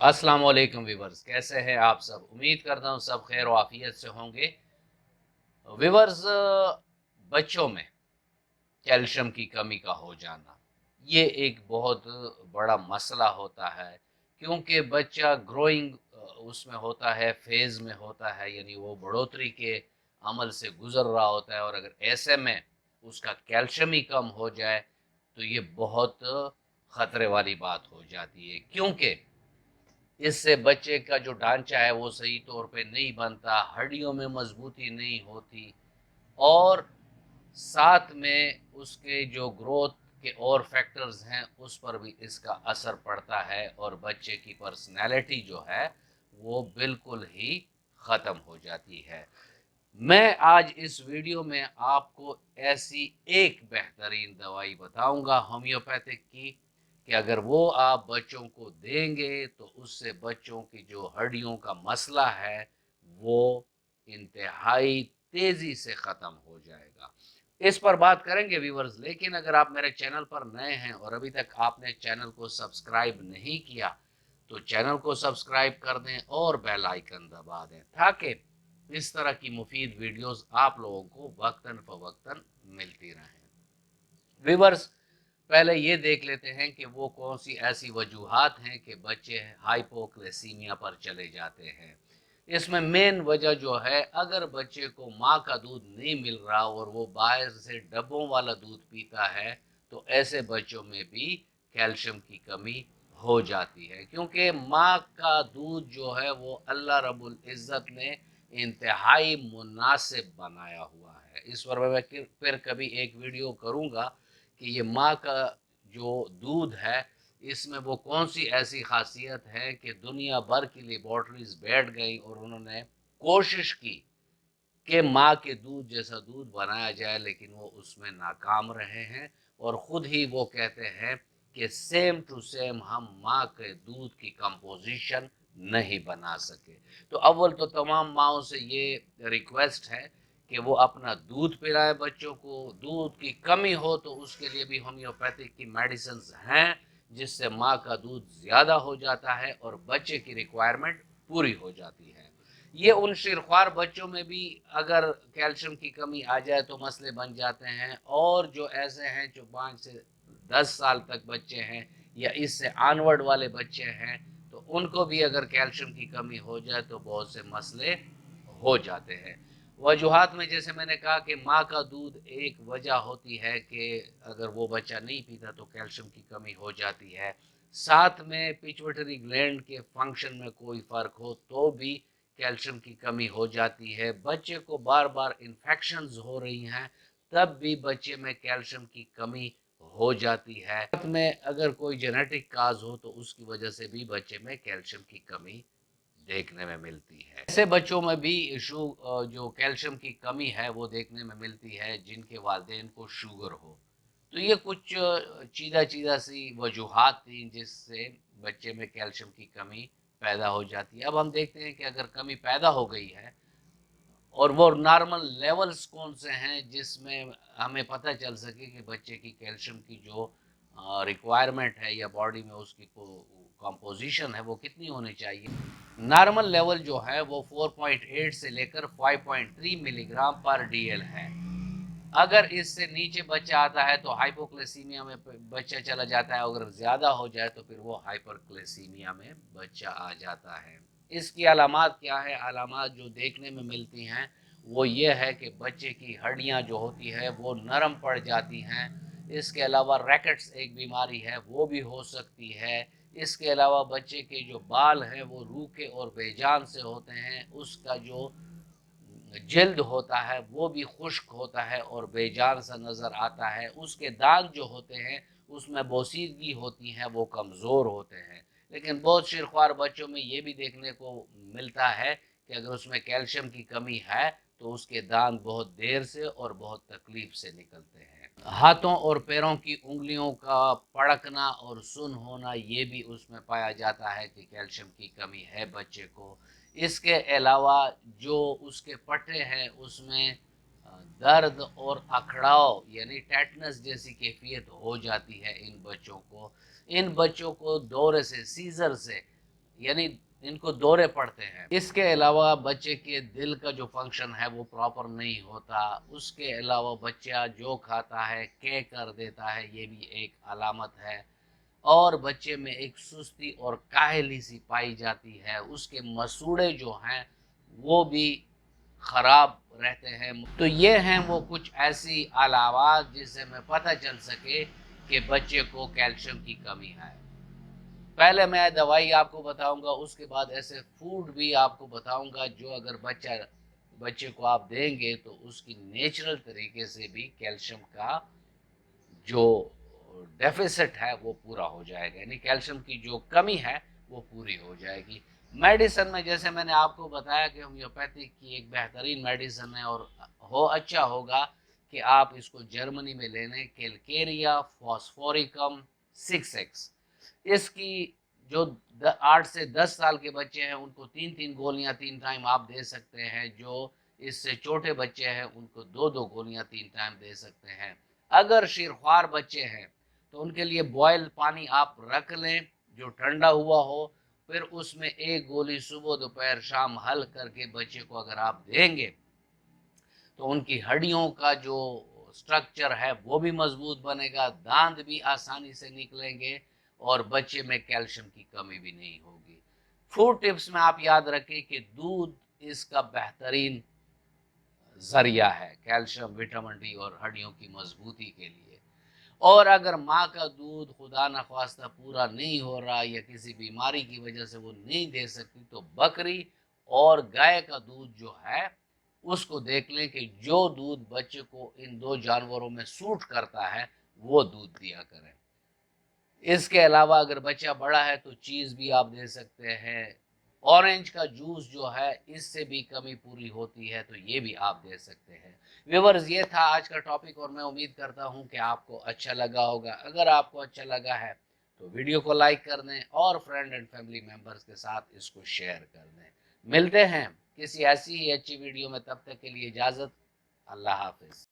अस्सलाम वालेकुम व्यूवर्स, कैसे हैं आप सब। उम्मीद करता हूँ सब खैर व आफियत से होंगे। व्यूवर्स, बच्चों में कैल्शियम की कमी का हो जाना ये एक बहुत बड़ा मसला होता है, क्योंकि बच्चा ग्रोइंग उसमें होता है, फेज में होता है, यानी वो बढ़ोतरी के अमल से गुजर रहा होता है। और अगर ऐसे में उसका कैल्शियम ही कम हो जाए तो ये बहुत खतरे वाली बात हो जाती है, क्योंकि इससे बच्चे का जो ढांचा है वो सही तौर पे नहीं बनता, हड्डियों में मजबूती नहीं होती, और साथ में उसके जो ग्रोथ के और फैक्टर्स हैं उस पर भी इसका असर पड़ता है, और बच्चे की पर्सनैलिटी जो है वो बिल्कुल ही ख़त्म हो जाती है। मैं आज इस वीडियो में आपको ऐसी एक बेहतरीन दवाई बताऊंगा होम्योपैथिक की, कि अगर वो आप बच्चों को देंगे तो उससे बच्चों की जो हड्डियों का मसला है वो इंतहाई तेजी से ख़त्म हो जाएगा। इस पर बात करेंगे व्यूवर्स, लेकिन अगर आप मेरे चैनल पर नए हैं और अभी तक आपने चैनल को सब्सक्राइब नहीं किया तो चैनल को सब्सक्राइब कर दें और बेल आइकन दबा दें, ताकि इस तरह की मुफीद वीडियोस आप लोगों को वक्तन फवक्तन मिलती रहें। व्यूवर्स, पहले ये देख लेते हैं कि वो कौन सी ऐसी वजूहात हैं कि बच्चे हाइपोक्लेसीमिया पर चले जाते हैं। इसमें मेन वजह जो है, अगर बच्चे को माँ का दूध नहीं मिल रहा और वो बाहर से डब्बों वाला दूध पीता है तो ऐसे बच्चों में भी कैल्शियम की कमी हो जाती है, क्योंकि माँ का दूध जो है वो अल्लाह रब्बुल इज़्ज़त ने इंतहाई मुनासिब बनाया हुआ है। इस पर मैं फिर कभी एक वीडियो करूँगा कि ये माँ का जो दूध है इसमें वो कौन सी ऐसी खासियत है कि दुनिया भर की लेबॉर्ट्रीज बैठ गई और उन्होंने कोशिश की कि माँ के दूध जैसा दूध बनाया जाए, लेकिन वो उसमें नाकाम रहे हैं। और ख़ुद ही वो कहते हैं कि सेम टू सेम हम माँ के दूध की कंपोजिशन नहीं बना सके। तो अव्वल तो तमाम माँओं से ये रिक्वेस्ट है कि वो अपना दूध पिलाएं बच्चों को। दूध की कमी हो तो उसके लिए भी होम्योपैथिक की मेडिसिन हैं, जिससे माँ का दूध ज़्यादा हो जाता है और बच्चे की रिक्वायरमेंट पूरी हो जाती है। ये उन शिरख्वार बच्चों में भी अगर कैल्शियम की कमी आ जाए तो मसले बन जाते हैं, और जो ऐसे हैं जो 5 से 10 साल तक बच्चे हैं या इससे आनवर्ड वाले बच्चे हैं, तो उनको भी अगर कैल्शियम की कमी हो जाए तो बहुत से मसले हो जाते हैं। वजूहात में जैसे मैंने कहा कि माँ का दूध एक वजह होती है कि अगर वो बच्चा नहीं पीता तो कैल्शियम की कमी हो जाती है। साथ में पिट्यूटरी ग्लैंड के फंक्शन में कोई फ़र्क हो तो भी कैल्शियम की कमी हो जाती है। बच्चे को बार बार इन्फेक्शंस हो रही हैं तब भी बच्चे में कैल्शियम की कमी हो जाती है। साथ में अगर कोई जेनेटिक काज हो तो उसकी वजह से भी बच्चे में कैल्शियम की कमी देखने में मिलती है। ऐसे बच्चों में भी जो कैल्शियम की कमी है वो देखने में मिलती है जिनके वालिदैन को शुगर हो। तो ये कुछ चीज़ा चीज़ा सी वजूहात थी जिससे बच्चे में कैल्शियम की कमी पैदा हो जाती है। अब हम देखते हैं कि अगर कमी पैदा हो गई है और वो नॉर्मल लेवल्स कौन से हैं जिसमें हमें पता चल सके कि बच्चे की कैल्शियम की जो रिक्वायरमेंट है या बॉडी में उसकी कंपोजिशन है वो कितनी होनी चाहिए। नॉर्मल लेवल जो है वो 4.8 से लेकर 5.3 मिलीग्राम पर डीएल है। अगर इससे नीचे बच्चा आता है तो हाइपोक्लेसीमिया में बच्चा चला जाता है, अगर ज़्यादा हो जाए तो फिर वो हाइपरक्लेसीमिया में बच्चा आ जाता है। इसकी अलामात क्या है? अलामात जो देखने में मिलती हैं वो ये है कि बच्चे की हड्डियां जो होती है वो नरम पड़ जाती हैं। इसके अलावा रैकेट्स एक बीमारी है वो भी हो सकती है। इसके अलावा बच्चे के जो बाल हैं वो रूखे और बेजान से होते हैं, उसका जो जल्द होता है वो भी खुश्क होता है और बेजान सा नज़र आता है। उसके दाग जो होते हैं उसमें बोसीदगी होती है, वो कमज़ोर होते हैं। लेकिन बहुत शिरख्वार बच्चों में ये भी देखने को मिलता है कि अगर उसमें कैल्शियम की कमी है तो उसके दांत बहुत देर से और बहुत तकलीफ से निकलते हैं। हाथों और पैरों की उंगलियों का पड़कना और सुन होना ये भी उसमें पाया जाता है कि कैल्शियम की कमी है बच्चे को। इसके अलावा जो उसके पट्टे हैं उसमें दर्द और अखड़ाव यानी टेटनस जैसी कैफियत हो जाती है इन बच्चों को। इन बच्चों को दौरे से, सीजर से यानी इनको दौरे पड़ते हैं। इसके अलावा बच्चे के दिल का जो फंक्शन है वो प्रॉपर नहीं होता। उसके अलावा बच्चा जो खाता है के कर देता है, ये भी एक अलामत है। और बच्चे में एक सुस्ती और काहली सी पाई जाती है। उसके मसूड़े जो हैं वो भी ख़राब रहते हैं। तो ये हैं वो कुछ ऐसी अलावात जिससे हमें पता चल सके कि बच्चे को कैल्शियम की कमी है। पहले मैं दवाई आपको बताऊंगा, उसके बाद ऐसे फूड भी आपको बताऊंगा जो अगर बच्चे को आप देंगे तो उसकी नेचुरल तरीके से भी कैल्शियम का जो डेफिसिट है वो पूरा हो जाएगा, यानी कैल्शियम की जो कमी है वो पूरी हो जाएगी। मेडिसिन में जैसे मैंने आपको बताया कि होम्योपैथिक की एक बेहतरीन मेडिसिन है, और अच्छा होगा कि आप इसको जर्मनी में ले लें, कैलकेरिया फॉस्फोरिकम 6x। इसकी जो 8 से 10 साल के बच्चे हैं उनको 3-3 गोलियां 3 टाइम आप दे सकते हैं। जो इससे छोटे बच्चे हैं उनको 2-2 गोलियां 3 टाइम दे सकते हैं। अगर शीरख्वार बच्चे हैं तो उनके लिए बॉयल पानी आप रख लें जो ठंडा हुआ हो, फिर उसमें एक गोली सुबह दोपहर शाम हल करके बच्चे को अगर आप देंगे तो उनकी हड्डियों का जो स्ट्रक्चर है वो भी मजबूत बनेगा, दांत भी आसानी से निकलेंगे और बच्चे में कैल्शियम की कमी भी नहीं होगी। फूड टिप्स में आप याद रखें कि दूध इसका बेहतरीन जरिया है कैल्शियम, विटामिन डी और हड्डियों की मजबूती के लिए। और अगर माँ का दूध खुदा न ख्वास्ता पूरा नहीं हो रहा या किसी बीमारी की वजह से वो नहीं दे सकती तो बकरी और गाय का दूध जो है उसको देख लें कि जो दूध बच्चे को इन दो जानवरों में सूट करता है वो दूध दिया करें। इसके अलावा अगर बच्चा बड़ा है तो चीज़ भी आप दे सकते हैं। ऑरेंज का जूस जो है इससे भी कमी पूरी होती है तो ये भी आप दे सकते हैं। व्यूअर्स, ये था आज का टॉपिक और मैं उम्मीद करता हूँ कि आपको अच्छा लगा होगा। अगर आपको अच्छा लगा है तो वीडियो को लाइक कर दें और फ्रेंड एंड फैमिली मेम्बर्स के साथ इसको शेयर कर दें। मिलते हैं किसी ऐसी ही अच्छी वीडियो में, तब तक के लिए इजाज़त। अल्लाह हाफिज़।